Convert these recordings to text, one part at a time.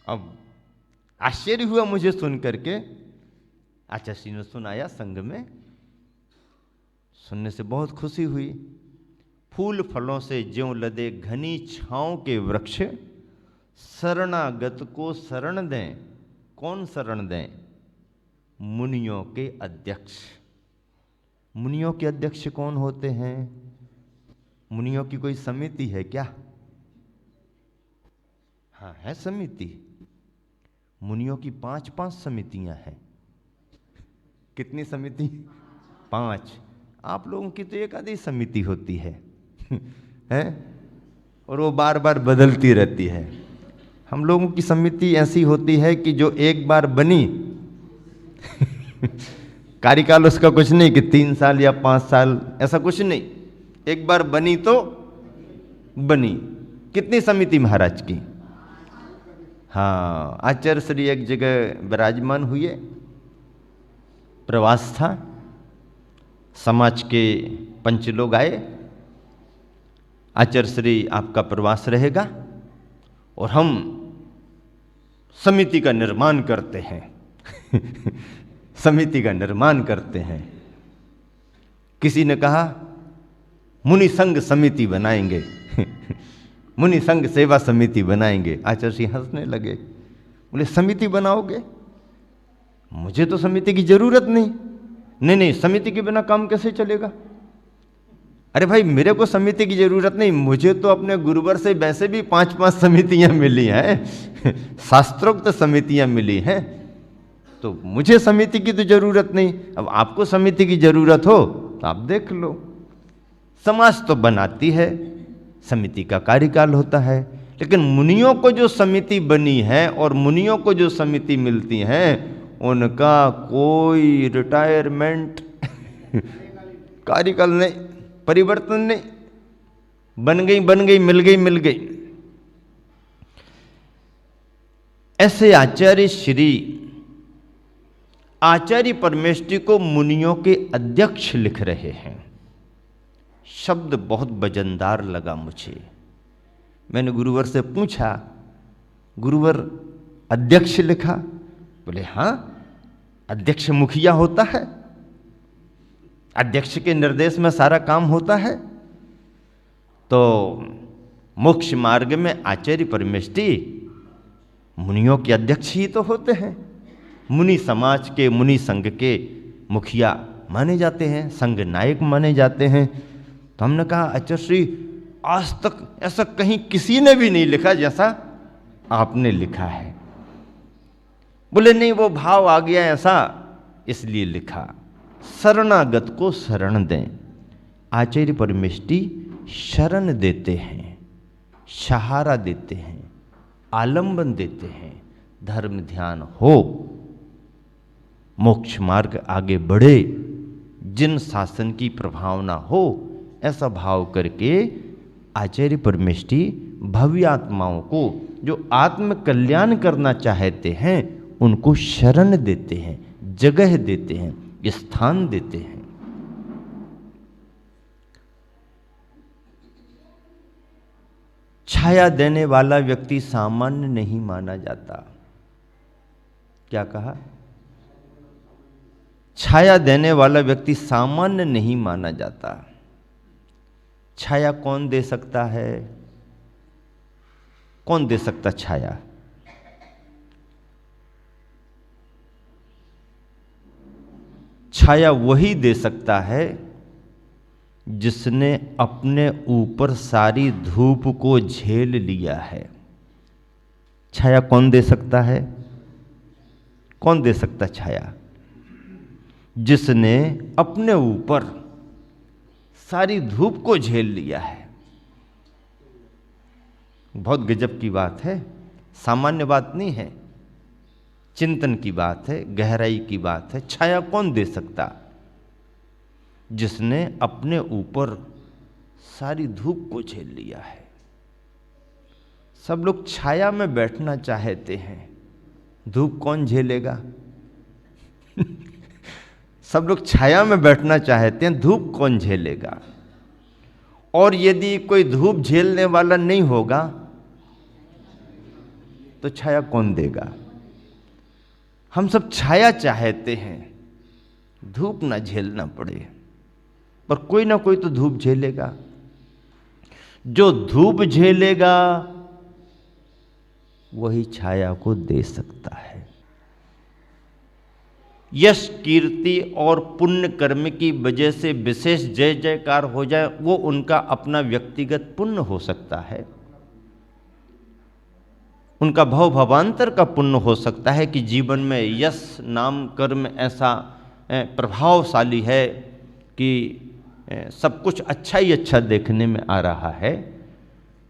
अब आश्चर्य हुआ मुझे सुन करके। आचार्य श्री ने सुनाया संग में, सुनने से बहुत खुशी हुई। फूल फलों से ज्यों लदे घनी छांव के वृक्ष, शरणागत को शरण दें। कौन शरण दें? मुनियों के अध्यक्ष। मुनियों के अध्यक्ष कौन होते हैं? मुनियों की कोई समिति है क्या? हाँ, है समिति। मुनियों की 5 समितियां हैं। कितनी समिति? 5। आप लोगों की तो एक आधी समिति होती है हैं? और वो बार बार बदलती रहती है। हम लोगों की समिति ऐसी होती है कि जो एक बार बनी कार्यकाल उसका कुछ नहीं कि 3 साल या 5 साल, ऐसा कुछ नहीं। एक बार बनी तो बनी। कितनी समिति महाराज की? हाँ, आचार्य श्री एक जगह विराजमान हुए, प्रवास था, समाज के पंच लोग आए। आचार्य श्री आपका प्रवास रहेगा और हम समिति का निर्माण करते हैं समिति का निर्माण करते हैं। किसी ने कहा मुनि संघ समिति बनाएंगे मुनि संघ सेवा समिति बनाएंगे। आचार्य श्री हंसने लगे, बोले समिति बनाओगे? मुझे तो समिति की जरूरत नहीं। नहीं, समिति के बिना काम कैसे चलेगा? अरे भाई, मेरे को समिति की जरूरत नहीं, मुझे तो अपने गुरुवर से वैसे भी 5 समितियां मिली हैं शास्त्रोक्त समितियां मिली हैं, तो मुझे समिति की तो जरूरत नहीं। अब आपको समिति की जरूरत हो तो आप देख लो। समाज तो बनाती है, समिति का कार्यकाल होता है, लेकिन मुनियों को जो समिति बनी है और मुनियों को जो समिति मिलती है, उनका कोई रिटायरमेंट कार्यकाल नहीं, परिवर्तन नहीं। बन गई, मिल गई। ऐसे आचार्य श्री आचार्य परमेष्ठी को मुनियों के अध्यक्ष लिख रहे हैं। शब्द बहुत वजनदार लगा मुझे। मैंने गुरुवर से पूछा, गुरुवर अध्यक्ष लिखा? बोले हाँ, अध्यक्ष मुखिया होता है, अध्यक्ष के निर्देश में सारा काम होता है। तो मोक्ष मार्ग में आचार्य परमेष्ठी मुनियों के अध्यक्ष ही तो होते हैं। मुनि समाज के, मुनि संघ के मुखिया माने जाते हैं, संघ नायक माने जाते हैं। तो हमने कहा आचार्य श्री, आज तक ऐसा कहीं किसी ने भी नहीं लिखा जैसा आपने लिखा है। बोले नहीं, वो भाव आ गया ऐसा, इसलिए लिखा। शरणागत को शरण दें। आचार्य परमेष्ठी शरण देते हैं, सहारा देते हैं, आलंबन देते हैं। धर्म ध्यान हो, मोक्ष मार्ग आगे बढ़े, जिन शासन की प्रभावना हो, ऐसा भाव करके आचार्य परमेष्ठी भव्य आत्माओं को जो आत्म कल्याण करना चाहते हैं उनको शरण देते हैं, जगह देते हैं, स्थान देते हैं। छाया देने वाला व्यक्ति सामान्य नहीं माना जाता। क्या कहा? छाया देने वाला व्यक्ति सामान्य नहीं माना जाता। छाया कौन दे सकता है? कौन दे सकता छाया? छाया वही दे सकता है जिसने अपने ऊपर सारी धूप को झेल लिया है। छाया कौन दे सकता है? कौन दे सकता छाया? जिसने अपने ऊपर सारी धूप को झेल लिया है। बहुत गजब की बात है, सामान्य बात नहीं है, चिंतन की बात है, गहराई की बात है। छाया कौन दे सकता? जिसने अपने ऊपर सारी धूप को झेल लिया है। सब लोग छाया में बैठना चाहते हैं, धूप कौन झेलेगा? सब लोग छाया में बैठना चाहते हैं, धूप कौन झेलेगा? और यदि कोई धूप झेलने वाला नहीं होगा तो छाया कौन देगा? हम सब छाया चाहते हैं, धूप ना झेलना पड़े, पर कोई ना कोई तो धूप झेलेगा। जो धूप झेलेगा वही छाया को दे सकता है। यश, कीर्ति और पुण्य कर्म की वजह से विशेष जय जयकार हो जाए, वो उनका अपना व्यक्तिगत पुण्य हो सकता है, उनका भव भवांतर का पुण्य हो सकता है कि जीवन में यश नाम कर्म ऐसा प्रभावशाली है कि सब कुछ अच्छा ही अच्छा देखने में आ रहा है।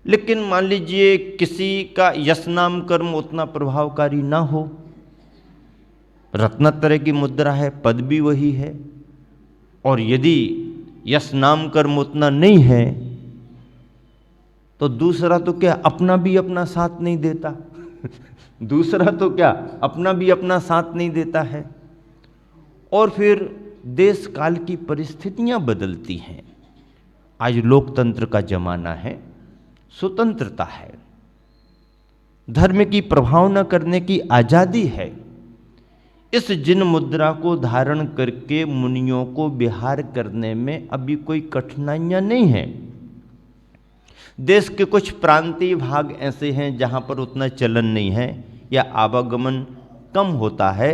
लेकिन मान लीजिए किसी का यश नाम कर्म उतना प्रभावकारी ना हो, रत्नत्रय की मुद्रा है, पद भी वही है, और यदि यश नाम कर्म उतना नहीं है तो दूसरा तो क्या अपना भी अपना साथ नहीं देता दूसरा तो क्या अपना भी अपना साथ नहीं देता है। और फिर देश काल की परिस्थितियां बदलती हैं। आज लोकतंत्र का जमाना है, स्वतंत्रता है, धर्म की प्रभावना करने की आजादी है। इस जिन मुद्रा को धारण करके मुनियों को विहार करने में अभी कोई कठिनाइयां नहीं है। देश के कुछ प्रांतीय भाग ऐसे हैं जहां पर उतना चलन नहीं है या आवागमन कम होता है,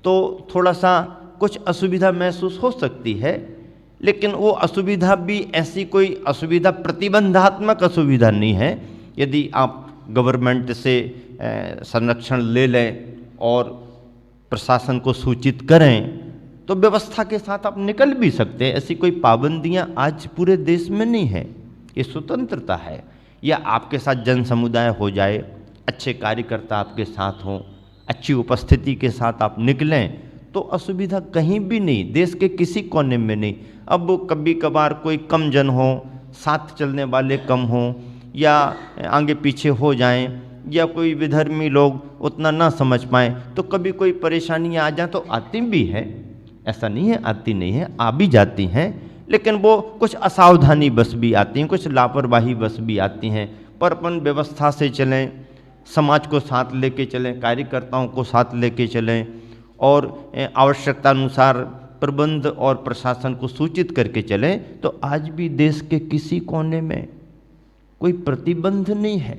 तो थोड़ा सा कुछ असुविधा महसूस हो सकती है, लेकिन वो असुविधा भी ऐसी कोई असुविधा प्रतिबंधात्मक असुविधा नहीं है। यदि आप गवर्नमेंट से संरक्षण ले लें और प्रशासन को सूचित करें तो व्यवस्था के साथ आप निकल भी सकते हैं। ऐसी कोई पाबंदियां आज पूरे देश में नहीं है, ये स्वतंत्रता है। या आपके साथ जन समुदाय हो जाए, अच्छे कार्यकर्ता आपके साथ हों, अच्छी उपस्थिति के साथ आप निकलें, तो असुविधा कहीं भी नहीं, देश के किसी कोने में नहीं। अब कभी कभार कोई कम जन हो, साथ चलने वाले कम हों, या आगे पीछे हो जाएं, या कोई विधर्मी लोग उतना ना समझ पाएँ, तो कभी कोई परेशानियाँ आ जाए तो आती भी हैं, ऐसा नहीं है आती नहीं है, आ भी जाती हैं, लेकिन वो कुछ असावधानी बस भी आती हैं, कुछ लापरवाही बस भी आती हैं। पर अपन व्यवस्था से चलें, समाज को साथ लेके चलें, कार्यकर्ताओं को साथ लेके चलें और आवश्यकता अनुसार प्रबंध और प्रशासन को सूचित करके चलें, तो आज भी देश के किसी कोने में कोई प्रतिबंध नहीं है।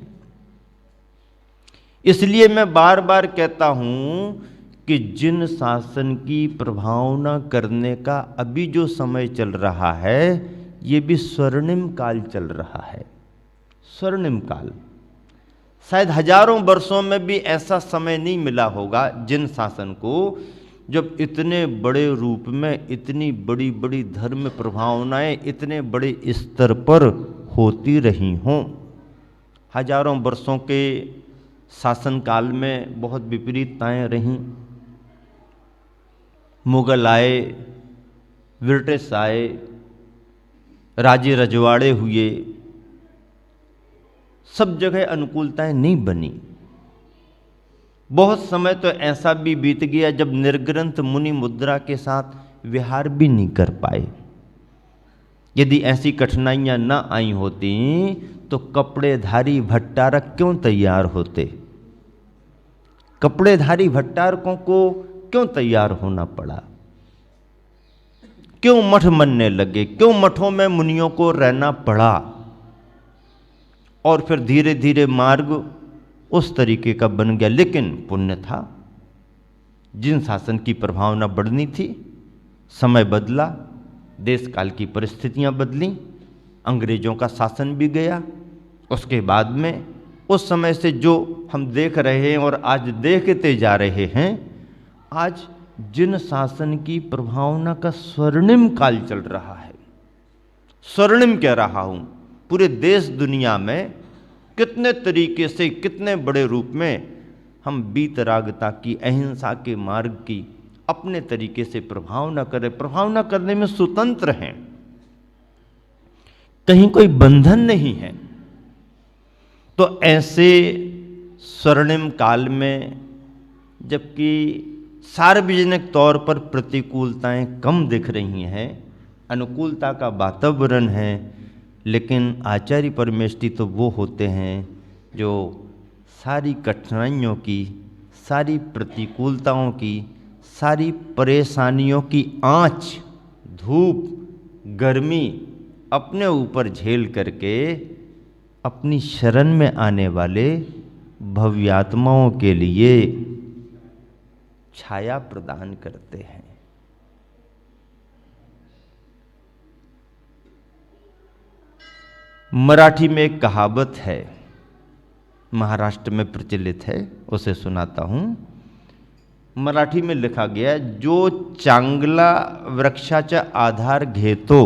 इसलिए मैं बार बार कहता हूं कि जिन शासन की प्रभावना करने का अभी जो समय चल रहा है, ये भी स्वर्णिम काल चल रहा है। स्वर्णिम काल, शायद हजारों वर्षों में भी ऐसा समय नहीं मिला होगा जिन शासन को जब इतने बड़े रूप में इतनी बड़ी बड़ी धर्म प्रभावनाएं इतने बड़े स्तर पर होती रही हों। हजारों वर्षों के शासनकाल में बहुत विपरीतताएं रहीं। मुगल आए, ब्रिटिश आए, राजे रजवाड़े हुए, सब जगह अनुकूलताएं नहीं बनी। बहुत समय तो ऐसा भी बीत गया जब निर्ग्रंथ मुनि मुद्रा के साथ विहार भी नहीं कर पाए। यदि ऐसी कठिनाइयां ना आई होती तो कपड़ेधारी भट्टारक क्यों तैयार होते? कपड़ेधारी भट्टारकों को क्यों तैयार होना पड़ा? क्यों मठ बनने लगे? क्यों मठों में मुनियों को रहना पड़ा? और फिर धीरे धीरे मार्ग उस तरीके का बन गया। लेकिन पुण्य था, जिन शासन की प्रभावना बढ़नी थी, समय बदला, देश काल की परिस्थितियां बदली, अंग्रेजों का शासन भी गया। उसके बाद में उस समय से जो हम देख रहे हैं और आज देखते जा रहे हैं, आज जिन शासन की प्रभावना का स्वर्णिम काल चल रहा है। स्वर्णिम कह रहा हूं, पूरे देश दुनिया में कितने तरीके से, कितने बड़े रूप में हम वीतरागता की, अहिंसा के मार्ग की अपने तरीके से प्रभावना करें, प्रभावना करने में स्वतंत्र हैं, कहीं कोई बंधन नहीं है। तो ऐसे स्वर्णिम काल में, जबकि सार्वजनिक तौर पर प्रतिकूलताएं कम दिख रही हैं, अनुकूलता का वातावरण है, लेकिन आचार्य परमेष्ठी तो वो होते हैं जो सारी कठिनाइयों की, सारी प्रतिकूलताओं की, सारी परेशानियों की आँच, धूप, गर्मी अपने ऊपर झेल करके अपनी शरण में आने वाले भव्यात्माओं के लिए छाया प्रदान करते हैं। मराठी में एक कहावत है, महाराष्ट्र में प्रचलित है, उसे सुनाता हूं। मराठी में लिखा गया, जो चांगला वृक्षाचा आधार घेतो,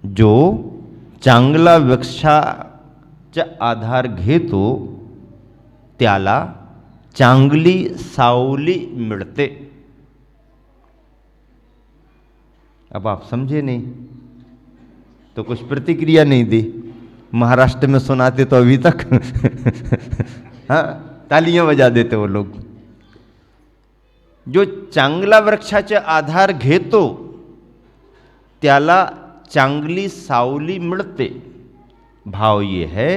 जो चांगला वृक्षाचा आधार घेतो त्याला चांगली सावली मिळते। अब आप समझे नहीं तो कुछ प्रतिक्रिया नहीं दी। महाराष्ट्र में सुनाते तो अभी तक हाँ तालियां बजा देते वो लोग। जो चांगला वृक्षाचे आधार घेतो त्याला चांगली सावली मिळते। भाव ये है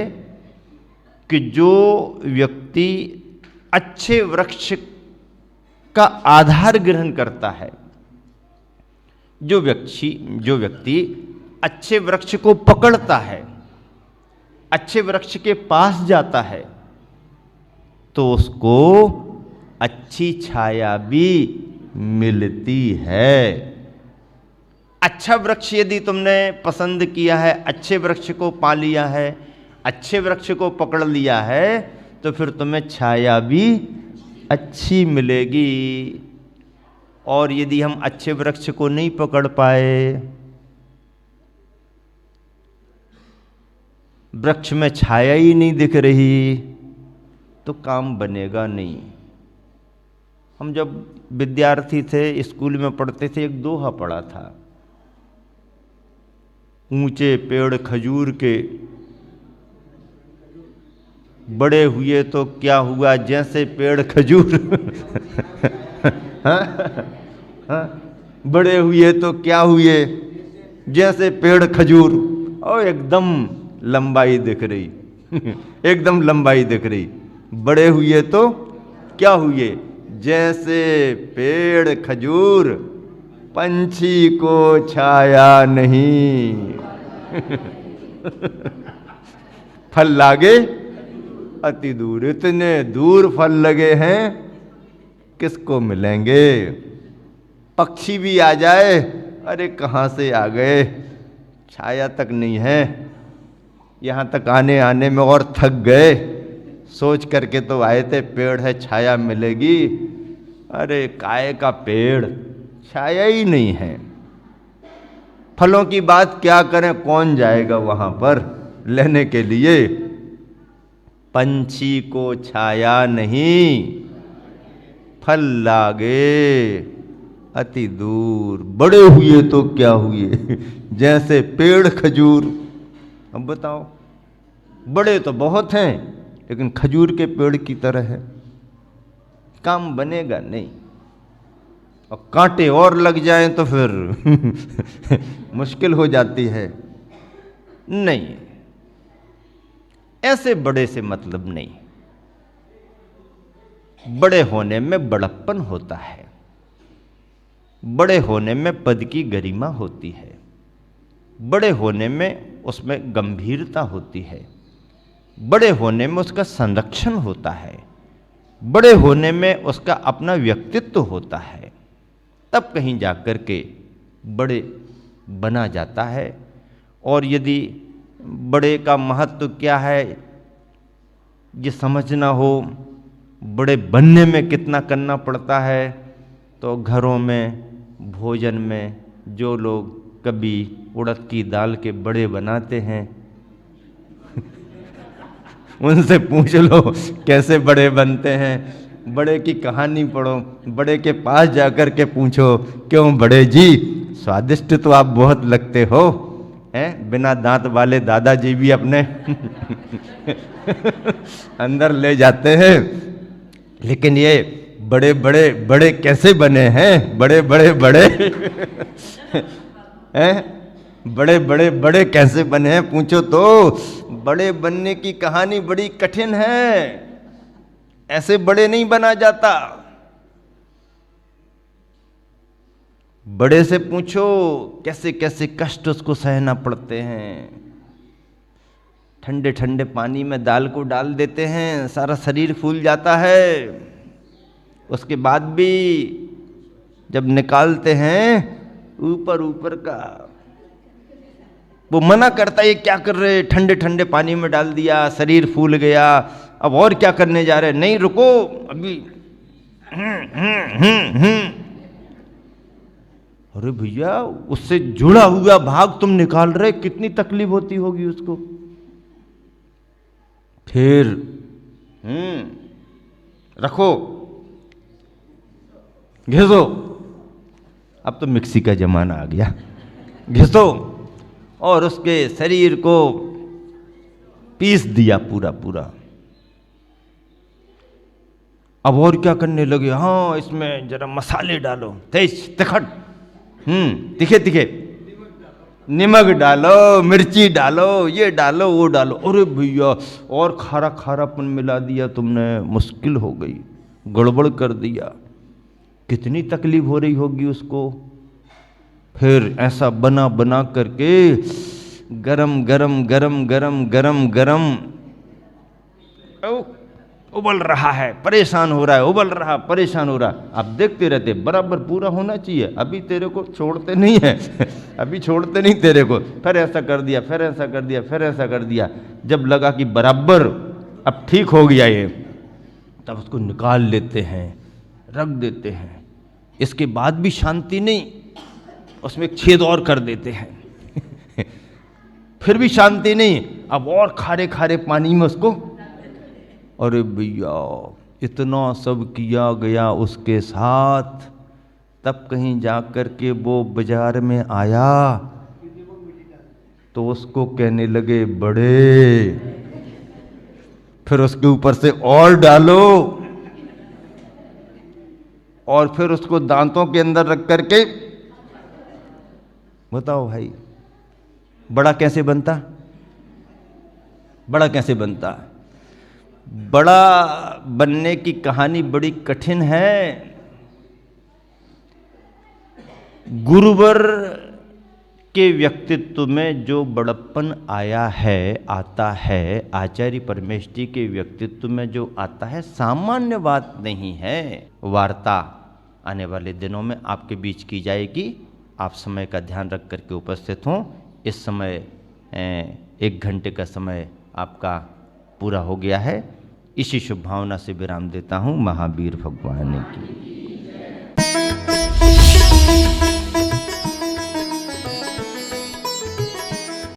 कि जो व्यक्ति अच्छे वृक्ष का आधार ग्रहण करता है, जो व्यक्ति अच्छे वृक्ष को पकड़ता है, अच्छे वृक्ष के पास जाता है, तो उसको अच्छी छाया भी मिलती है। अच्छा वृक्ष यदि तुमने पसंद किया है, अच्छे वृक्ष को पा लिया है, अच्छे वृक्ष को पकड़ लिया है, तो फिर तुम्हें छाया भी अच्छी मिलेगी। और यदि हम अच्छे वृक्ष को नहीं पकड़ पाए, वृक्ष में छाया ही नहीं दिख रही, तो काम बनेगा नहीं। हम जब विद्यार्थी थे, स्कूल में पढ़ते थे, एक दोहा पढ़ा था, ऊंचे पेड़ खजूर के बड़े हुए तो क्या हुआ जैसे पेड़ खजूर हाँ? बड़े हुए तो क्या हुए जैसे पेड़ खजूर। और एकदम लंबाई दिख रही एकदम लंबाई दिख रही। बड़े हुए तो क्या हुए जैसे पेड़ खजूर, पंछी को छाया नहीं फल लागे अति दूर। इतने दूर फल लगे हैं, किसको मिलेंगे। पक्षी भी आ जाए, अरे कहाँ से आ गए, छाया तक नहीं है। यहाँ तक आने आने में और थक गए, सोच करके तो आए थे पेड़ है छाया मिलेगी, अरे काय का पेड़, छाया ही नहीं है। फलों की बात क्या करें, कौन जाएगा वहाँ पर लेने के लिए। पंछी को छाया नहीं, फल लागे अति दूर। बड़े हुए तो क्या हुए जैसे पेड़ खजूर। अब बताओ, बड़े तो बहुत हैं लेकिन खजूर के पेड़ की तरह है, काम बनेगा नहीं। और कांटे और लग जाएं तो फिर मुश्किल हो जाती है। नहीं, ऐसे बड़े से मतलब नहीं। बड़े होने में बड़प्पन होता है, बड़े होने में पद की गरिमा होती है, बड़े होने में उसमें गंभीरता होती है, बड़े होने में उसका संरक्षण होता है, बड़े होने में उसका अपना व्यक्तित्व होता है। तब कहीं जाकर के बड़े बना जाता है। और यदि बड़े का महत्व क्या है ये समझना हो, बड़े बनने में कितना करना पड़ता है, तो घरों में भोजन में जो लोग कभी उड़द की दाल के बड़े बनाते हैं उनसे पूछ लो कैसे बड़े बनते हैं। बड़े की कहानी पढ़ो, बड़े के पास जाकर के पूछो, क्यों बड़े जी स्वादिष्ट तो आप बहुत लगते हो, हैं? बिना दांत वाले दादाजी भी अपने अंदर ले जाते हैं, लेकिन ये बड़े बड़े बड़े कैसे बने हैं, बड़े बड़े बड़े हैं? बड़े बड़े बड़े कैसे बने हैं पूछो तो? बड़े बनने की कहानी बड़ी कठिन है, ऐसे बड़े नहीं बना जाता। बड़े से पूछो कैसे कैसे कष्ट उसको सहना पड़ते हैं। ठंडे ठंडे पानी में दाल को डाल देते हैं, सारा शरीर फूल जाता है, उसके बाद भी जब निकालते हैं ऊपर ऊपर का, वो मना करता है ये क्या कर रहे, ठंडे ठंडे पानी में डाल दिया, शरीर फूल गया, अब और क्या करने जा रहे, नहीं रुको अभी। अरे भैया उससे जुड़ा हुआ भाग तुम निकाल रहे, कितनी तकलीफ होती होगी उसको। फिर रखो, घिसो, अब तो मिक्सी का जमाना आ गया, घिसो, और उसके शरीर को पीस दिया पूरा पूरा। अब और क्या करने लगे, हाँ इसमें जरा मसाले डालो, तेज तिखट, तीखे तीखे, नमक डालो, मिर्ची डालो, ये डालो वो डालो। अरे भैया और खारा खारापन मिला दिया तुमने, मुश्किल हो गई, गड़बड़ कर दिया, कितनी तकलीफ हो रही होगी उसको। फिर ऐसा बना बना करके गरम गरम गरम गरम गरम गरम उबल रहा है, परेशान हो रहा है, उबल रहा परेशान हो रहा। आप देखते रहते, बराबर पूरा होना चाहिए, अभी तेरे को छोड़ते नहीं है अभी छोड़ते नहीं तेरे को। फिर ऐसा कर दिया, फिर ऐसा कर दिया, फिर ऐसा कर दिया, जब लगा कि बराबर अब ठीक हो गया ये, तब उसको निकाल लेते हैं, रख देते हैं। इसके बाद भी शांति नहीं, उसमें एक छेद और कर देते हैं फिर भी शांति नहीं, अब और खारे खारे पानी में उसको। अरे भैया इतना सब किया गया उसके साथ, तब कहीं जाकर के वो बाजार में आया तो उसको कहने लगे बड़े, फिर उसके ऊपर से और डालो, और फिर उसको दांतों के अंदर रख करके, बताओ भाई बड़ा कैसे बनता, बड़ा कैसे बनता। बड़ा बनने की कहानी बड़ी कठिन है। गुरुवर के व्यक्तित्व में जो बड़प्पन आया है, आता है, आचार्य परमेष्ठी के व्यक्तित्व में जो आता है, सामान्य बात नहीं है। वार्ता आने वाले दिनों में आपके बीच की जाएगी, आप समय का ध्यान रख करके उपस्थित हों। इस समय 1 घंटे का समय आपका पूरा हो गया है। इसी शुभ भावना से विराम देता हूँ। महावीर भगवान की